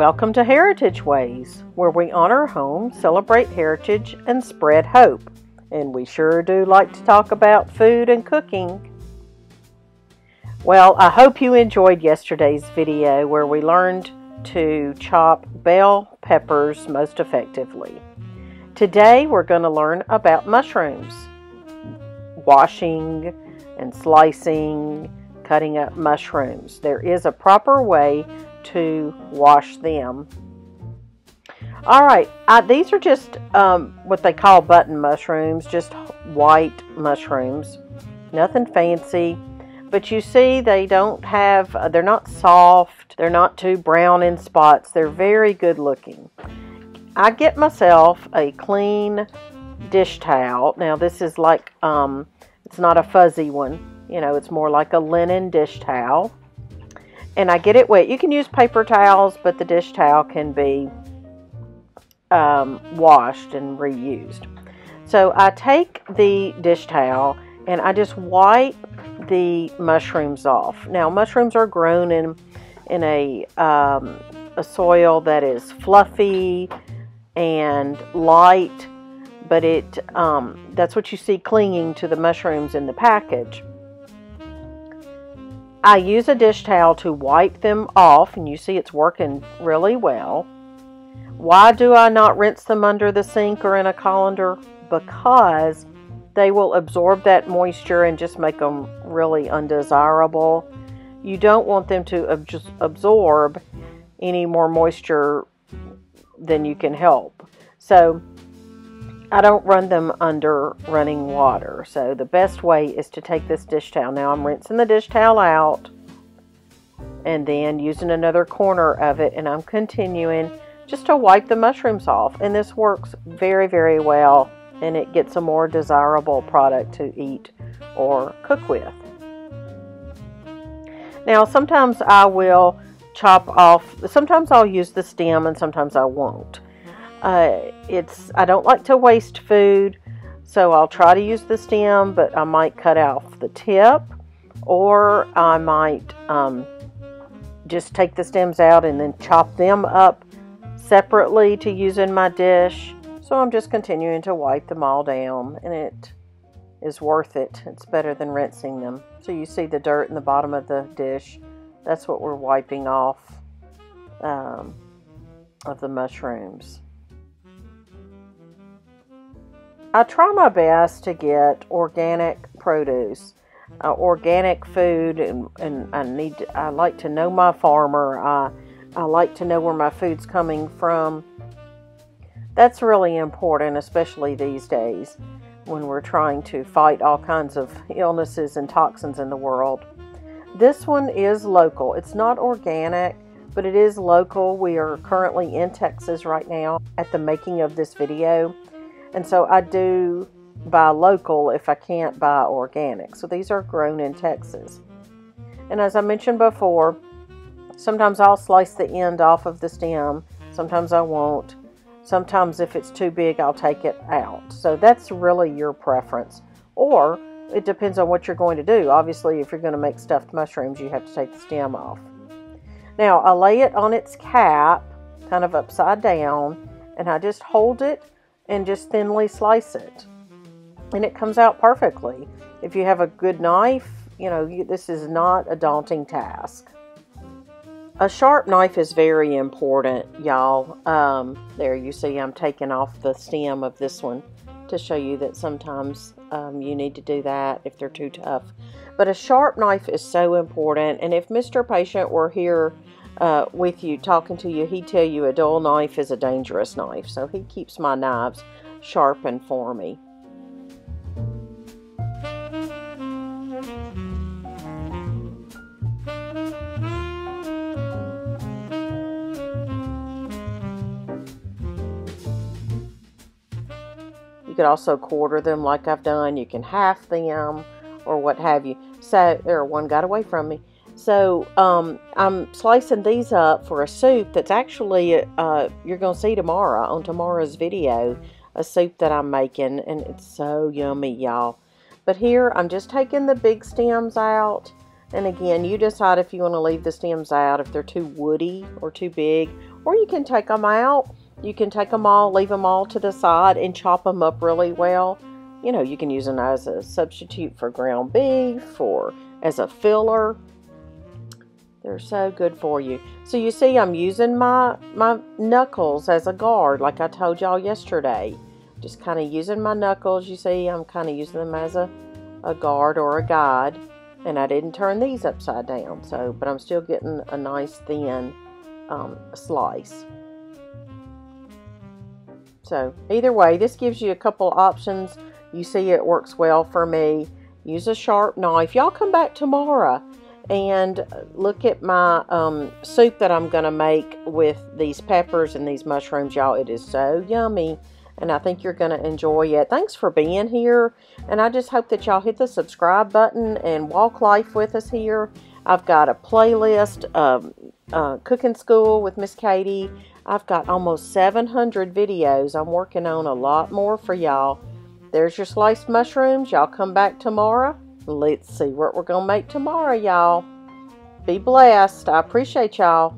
Welcome to Heritage Ways, where we honor home, celebrate heritage, and spread hope. And we sure do like to talk about food and cooking. Well, I hope you enjoyed yesterday's video where we learned to chop bell peppers most effectively. Today we're going to learn about mushrooms. Washing and slicing, cutting up mushrooms. There is a proper way to wash them. Alright, these are just what they call button mushrooms, just white mushrooms. Nothing fancy, but you see they're not soft, they're not too brown in spots, they're very good looking. I get myself a clean dish towel. Now this is like, it's not a fuzzy one, you know, it's more like a linen dish towel. And I get it wet. You can use paper towels, but the dish towel can be washed and reused. So I take the dish towel and I just wipe the mushrooms off. Now mushrooms are grown in a soil that is fluffy and light, but that's what you see clinging to the mushrooms in the package. I use a dish towel to wipe them off, and you see it's working really well. Why do I not rinse them under the sink or in a colander? Because they will absorb that moisture and just make them really undesirable. You don't want them to absorb any more moisture than you can help. So I don't run them under running water. So the best way is to take this dish towel. Now I'm rinsing the dish towel out and then using another corner of it, and I'm continuing just to wipe the mushrooms off. And this works very, very well, and it gets a more desirable product to eat or cook with. Now sometimes I will chop off, sometimes I'll use the stem and sometimes I won't. I don't like to waste food, so I'll try to use the stem, but I might cut off the tip, or I might just take the stems out and then chop them up separately to use in my dish. So I'm just continuing to wipe them all down, and it is worth it. It's better than rinsing them. So you see the dirt in the bottom of the dish. That's what we're wiping off of the mushrooms. I try my best to get organic produce, organic food, and I like to know my farmer. I like to know where my food's coming from. That's really important, especially these days when we're trying to fight all kinds of illnesses and toxins in the world. This one is local. It's not organic, but it is local. We are currently in Texas right now at the making of this video. And so I do buy local if I can't buy organic. So these are grown in Texas. And as I mentioned before, sometimes I'll slice the end off of the stem. Sometimes I won't. Sometimes if it's too big, I'll take it out. So that's really your preference. Or it depends on what you're going to do. Obviously, if you're going to make stuffed mushrooms, you have to take the stem off. Now, I lay it on its cap, kind of upside down, and I just hold it and just thinly slice it. And it comes out perfectly. If you have a good knife, you know, this is not a daunting task. A sharp knife is very important, y'all. There you see I'm taking off the stem of this one to show you that sometimes you need to do that if they're too tough. But a sharp knife is so important. And if Mr. Patient were here with you, talking to you, he'd tell you a dull knife is a dangerous knife. So he keeps my knives sharpened for me. You could also quarter them like I've done. You can half them or what have you. So, there, one got away from me. So, I'm slicing these up for a soup that's actually, you're going to see tomorrow on tomorrow's video, a soup that I'm making, and it's so yummy, y'all. But here, I'm just taking the big stems out, And again, you decide if you want to leave the stems out, if they're too woody or too big, or you can take them out. You can take them all, leave them all to the side and chop them up really well. You know, you can use them as a substitute for ground beef or as a filler. They're so good for you. So you see, I'm using my knuckles as a guard, like I told y'all yesterday. Just kind of using my knuckles. You see, I'm kind of using them as a guard or a guide. And I didn't turn these upside down, but I'm still getting a nice thin slice. So either way, this gives you a couple options. You see, it works well for me. Use a sharp knife. Y'all come back tomorrow and look at my soup that I'm going to make with these peppers and these mushrooms, y'all. It is so yummy, and I think you're going to enjoy it. Thanks for being here, and I just hope that y'all hit the subscribe button and walk life with us here. I've got a playlist of cooking school with Miss Katie. I've got almost 700 videos. I'm working on a lot more for y'all. There's your sliced mushrooms. Y'all come back tomorrow. Let's see what we're going to make tomorrow, y'all. Be blessed. I appreciate y'all.